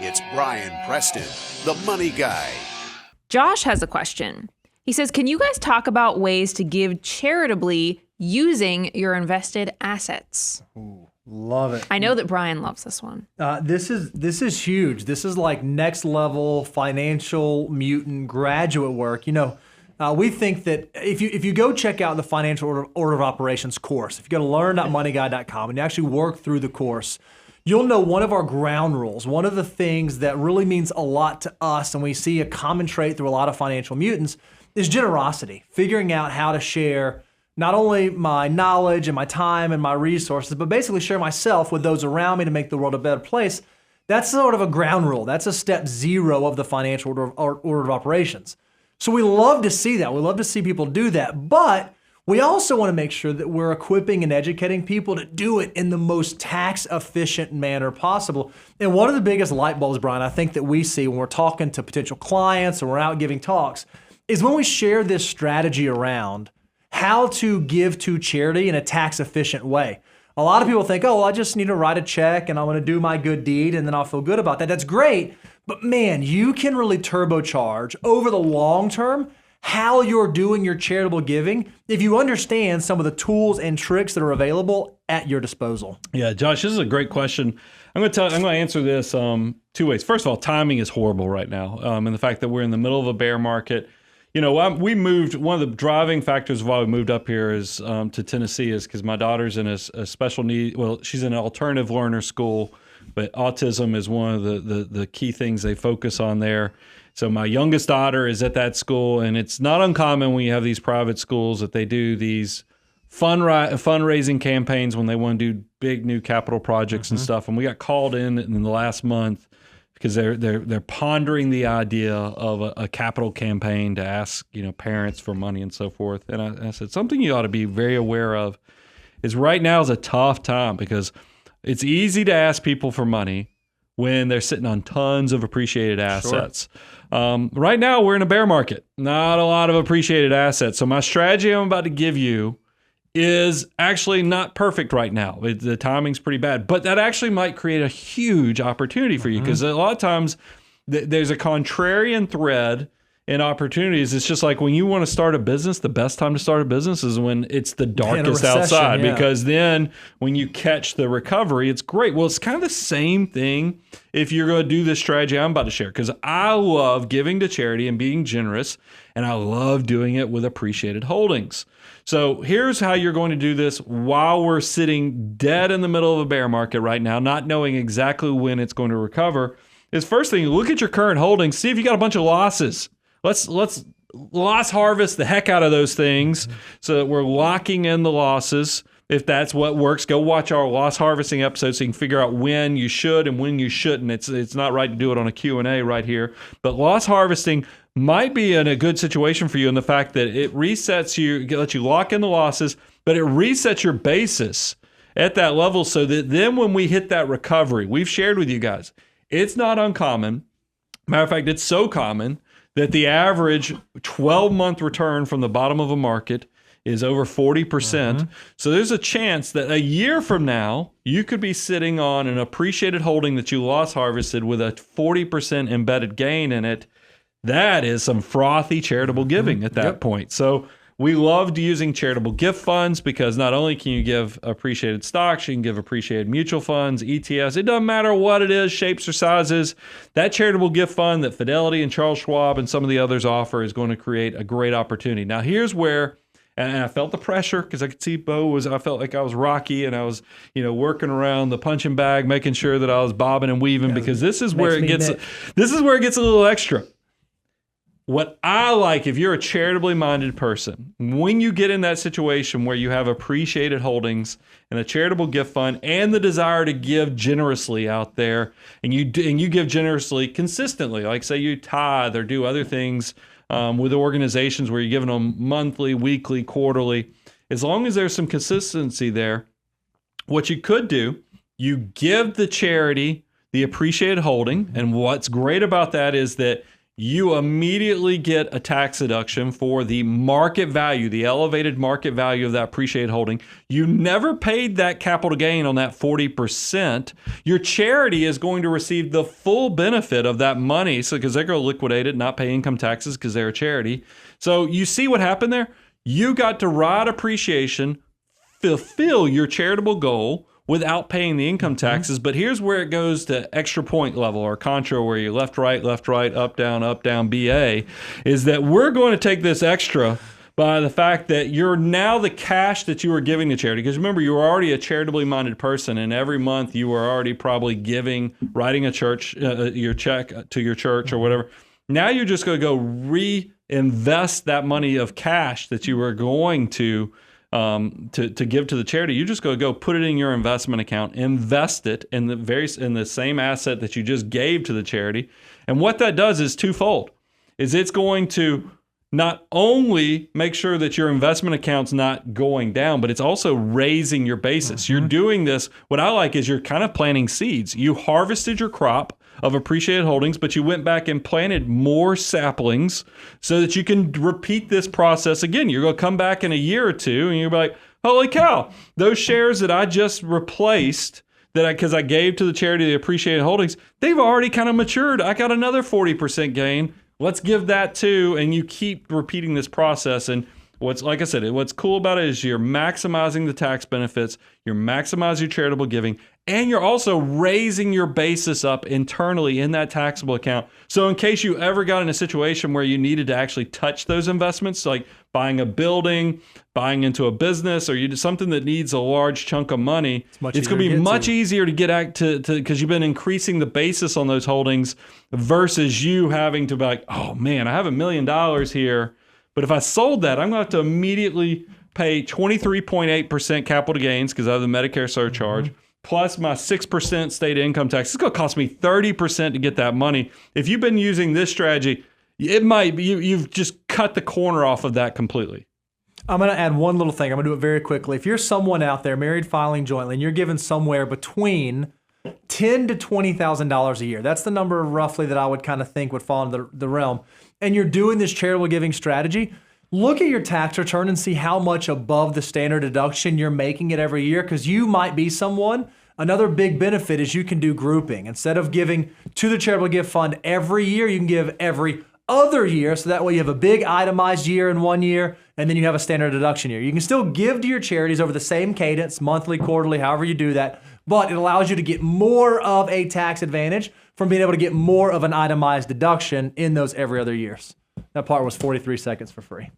It's Brian Preston, the money guy. Josh has a question. He says, can you guys talk about ways to give charitably using your invested assets? Ooh, love it. I know that Brian loves this one. This is huge. This is like next level financial mutant graduate work. We think that if you go check out the Financial Order of Operations course, if you go to learn.moneyguy.com and you actually work through the course, you'll know one of our ground rules, one of the things that really means a lot to us, and we see a common trait through a lot of financial mutants, is generosity. Figuring out how to share not only my knowledge and my time and my resources, but basically share myself with those around me to make the world a better place. That's sort of a ground rule. That's a step 0 of the Financial Order of Operations. So we love to see that. We love to see people do that. But we also want to make sure that we're equipping and educating people to do it in the most tax efficient manner possible. And one of the biggest light bulbs, Brian, I think that we see when we're talking to potential clients or we're out giving talks is when we share this strategy around how to give to charity in a tax efficient way. A lot of people think, oh, well, I just need to write a check and I'm going to do my good deed and then I'll feel good about that. That's great. But man, you can really turbocharge over the long term how you're doing your charitable giving if you understand some of the tools and tricks that are available at your disposal. Yeah, Josh, this is a great question. I'm going to answer this 2 ways. First of all, timing is horrible right now, and the fact that we're in the middle of a bear market. We moved. One of the driving factors of why we moved up here is to Tennessee is because my daughter's in a special need. Well, she's in an alternative learner school, but autism is one of the key things they focus on there. So my youngest daughter is at that school, and it's not uncommon when you have these private schools that they do these fundraising campaigns when they want to do big new capital projects and stuff. And we got called in the last month because they're pondering the idea of a capital campaign to ask parents for money and so forth. And I said something you ought to be very aware of is right now is a tough time because it's easy to ask people for money when they're sitting on tons of appreciated assets. Sure. Right now, we're in a bear market. Not a lot of appreciated assets. So my strategy I'm about to give you is actually not perfect right now. The timing's pretty bad. But that actually might create a huge opportunity for you because a lot of times there's a contrarian thread in opportunities. It's just like when you want to start a business, the best time to start a business is when it's the darkest outside, because then when you catch the recovery, it's great. Well, it's kind of the same thing if you're going to do this strategy I'm about to share, because I love giving to charity and being generous, and I love doing it with appreciated holdings. So here's how you're going to do this while we're sitting dead in the middle of a bear market right now, not knowing exactly when it's going to recover. Is first thing, look at your current holdings, see if you got a bunch of losses. Let's loss harvest the heck out of those things so that we're locking in the losses. If that's what works, go watch our loss harvesting episode so you can figure out when you should and when you shouldn't. It's not right to do it on a Q&A right here. But loss harvesting might be in a good situation for you in the fact that it resets you, lets you lock in the losses, but it resets your basis at that level so that then when we hit that recovery, we've shared with you guys, it's not uncommon. Matter of fact, it's so common that the average 12-month return from the bottom of a market is over 40%. So there's a chance that a year from now, you could be sitting on an appreciated holding that you loss harvested with a 40% embedded gain in it. That is some frothy charitable giving at that point. So we loved using charitable gift funds because not only can you give appreciated stocks, you can give appreciated mutual funds, ETFs. It doesn't matter what it is, shapes or sizes. That charitable gift fund that Fidelity and Charles Schwab and some of the others offer is going to create a great opportunity. Now, here's where, and I felt the pressure because I could see I felt like I was Rocky and I was, working around the punching bag, making sure that I was bobbing and weaving because this is where it gets a little extra. What I like, if you're a charitably minded person, when you get in that situation where you have appreciated holdings and a charitable gift fund and the desire to give generously out there, and you give generously consistently, like say you tithe or do other things with organizations where you're giving them monthly, weekly, quarterly, as long as there's some consistency there, what you could do, you give the charity the appreciated holding, and what's great about that is that you immediately get a tax deduction for the market value, the elevated market value of that appreciated holding. You never paid that capital gain on that 40%. Your charity is going to receive the full benefit of that money, so because they're going to liquidate it, not pay income taxes because they're a charity. So you see what happened there? You got to ride appreciation, fulfill your charitable goal without paying the income taxes. But here's where it goes to extra point level or contra, where you left, right, up, down, BA, is that we're going to take this extra by the fact that you're now the cash that you were giving to charity. Because remember, you were already a charitably minded person, and every month you were already probably writing your check to your church or whatever. Now you're just going to go reinvest that money of cash that you were going to give to the charity. You just go put it in your investment account, invest it in the same asset that you just gave to the charity. And what that does is twofold. It's going to not only make sure that your investment account's not going down, but it's also raising your basis. You're doing this, what I like is you're kind of planting seeds. You harvested your crop of appreciated holdings, but you went back and planted more saplings so that you can repeat this process again. You're going to come back in a year or two and you're like, holy cow, those shares that I just replaced because I gave to the charity the appreciated holdings, they've already kind of matured. I got another 40% gain. Let's give that too. And you keep repeating this process. And what's cool about it is you're maximizing the tax benefits, you're maximizing your charitable giving, and you're also raising your basis up internally in that taxable account. So in case you ever got in a situation where you needed to actually touch those investments, like buying a building, buying into a business, or you do something that needs a large chunk of money, it's going to be much easier to get to because you've been increasing the basis on those holdings versus you having to be like, oh man, I have $1 million here. But if I sold that, I'm going to have to immediately pay 23.8% capital gains because I have the Medicare surcharge, plus my 6% state income tax. It's going to cost me 30% to get that money. If you've been using this strategy, it might be you've just cut the corner off of that completely. I'm going to add one little thing. I'm going to do it very quickly. If you're someone out there married, filing jointly, and you're given somewhere between $10,000 to $20,000 a year, that's the number roughly that I would kind of think would fall into the realm, and you're doing this charitable giving strategy, look at your tax return and see how much above the standard deduction you're making it every year, because you might be someone. Another big benefit is you can do grouping. Instead of giving to the charitable gift fund every year, you can give every other year, so that way you have a big itemized year in one year, and then you have a standard deduction year. You can still give to your charities over the same cadence, monthly, quarterly, however you do that, but it allows you to get more of a tax advantage from being able to get more of an itemized deduction in those every other years. That part was 43 seconds for free.